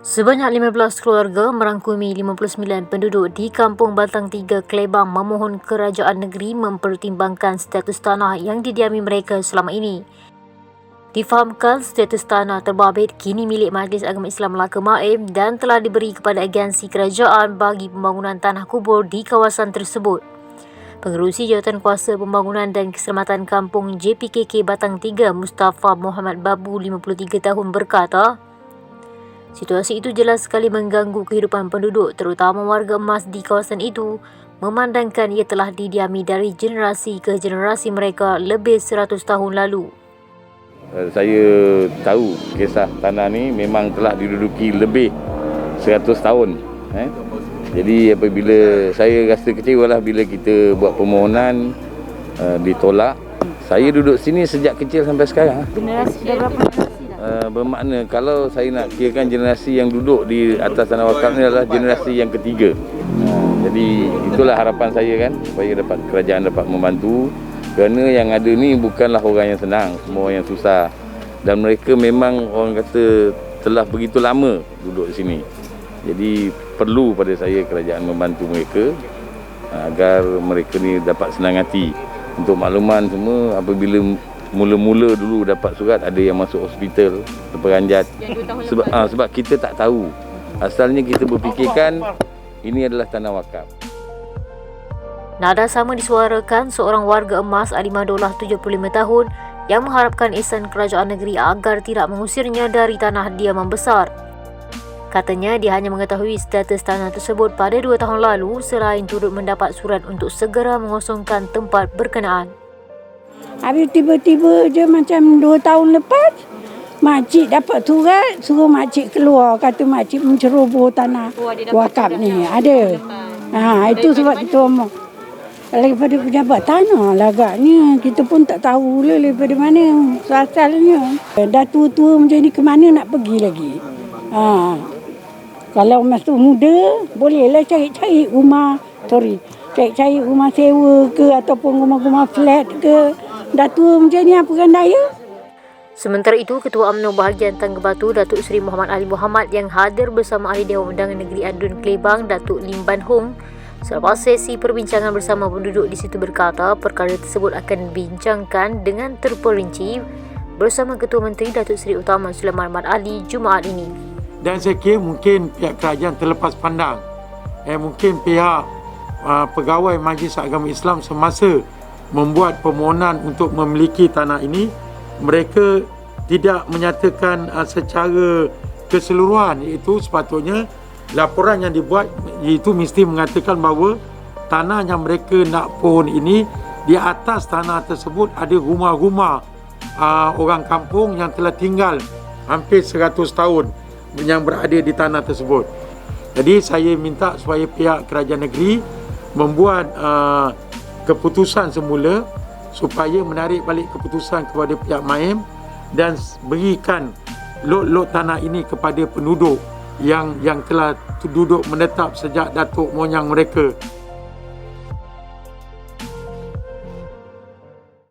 Sebanyak 15 keluarga merangkumi 59 penduduk di Kampung Batang 3, Klebang memohon kerajaan negeri mempertimbangkan status tanah yang didiami mereka selama ini. Difahamkan status tanah terbabit kini milik Majlis Agama Islam Melaka Maim dan telah diberi kepada agensi kerajaan bagi pembangunan tanah kubur di kawasan tersebut. Pengerusi Jawatankuasa Pembangunan dan Keselamatan Kampung JPKK Batang 3, Mustafa Muhammad Babu, 53 tahun berkata, situasi itu jelas sekali mengganggu kehidupan penduduk, terutama warga emas di kawasan itu, memandangkan ia telah didiami dari generasi ke generasi mereka lebih 100 tahun lalu. Saya tahu kisah tanah ni memang telah diduduki lebih 100 tahun. Jadi apabila saya rasa kecewalah bila kita buat permohonan ditolak. Saya duduk sini sejak kecil sampai sekarang. Generasi dah berapa generasi dah? Bermakna kalau saya nak kirakan generasi yang duduk di atas tanah wakaf ni adalah generasi yang ketiga. Jadi itulah harapan saya kan, supaya kerajaan dapat membantu. Kerana yang ada ni bukanlah orang yang senang, semua orang yang susah. Dan mereka memang orang kata telah begitu lama duduk di sini. Jadi perlu pada saya kerajaan membantu mereka agar mereka ni dapat senang hati. Untuk makluman semua, apabila mula-mula dulu dapat surat, ada yang masuk hospital terperanjat. Sebab kita tak tahu. Asalnya kita berfikirkan ini adalah tanah wakaf. Nada sama disuarakan seorang warga emas Alimadullah 75 tahun yang mengharapkan ihsan kerajaan negeri agar tidak mengusirnya dari tanah dia membesar. Katanya dia hanya mengetahui status tanah tersebut pada 2 tahun lalu selain turut mendapat surat untuk segera mengosongkan tempat berkenaan. Habis tiba-tiba je macam 2 tahun lepas, makcik dapat surat, suruh makcik keluar. Kata makcik menceroboh tanah wakaf ni. Ada. Itu sebab kita omong. Daripada pejabat tanah lah agaknya. Kita pun tak tahu lah daripada mana asalnya. Dah tua-tua macam ni, ke mana nak pergi lagi? Kalau masa muda, bolehlah cari-cari rumah. Cari-cari rumah sewa ke ataupun rumah-rumah flat ke. Dah tua macam ni, apa kan daya? Sementara itu, Ketua UMNO Bahagian Tangga Batu, Datuk Seri Muhammad Ali Muhammad yang hadir bersama Ahli Dewan Undangan Negeri Adun Klebang, Datuk Lim Ban Hong, selepas sesi perbincangan bersama penduduk di situ berkata perkara tersebut akan dibincangkan dengan terperinci bersama Ketua Menteri Datuk Seri Utama Sulaiman Ahmad Ali Jumaat ini. Dan saya kira mungkin pihak kerajaan terlepas pandang. Mungkin pihak pegawai Majlis Agama Islam semasa membuat permohonan untuk memiliki tanah ini, mereka tidak menyatakan secara keseluruhan, iaitu sepatutnya laporan yang dibuat itu mesti mengatakan bahawa tanah yang mereka nak pohon ini, di atas tanah tersebut ada rumah-rumah orang kampung yang telah tinggal hampir 100 tahun yang berada di tanah tersebut. Jadi saya minta supaya pihak kerajaan negeri membuat keputusan semula supaya menarik balik keputusan kepada pihak Maim dan berikan lot-lot tanah ini kepada penduduk yang telah duduk menetap sejak datuk moyang mereka.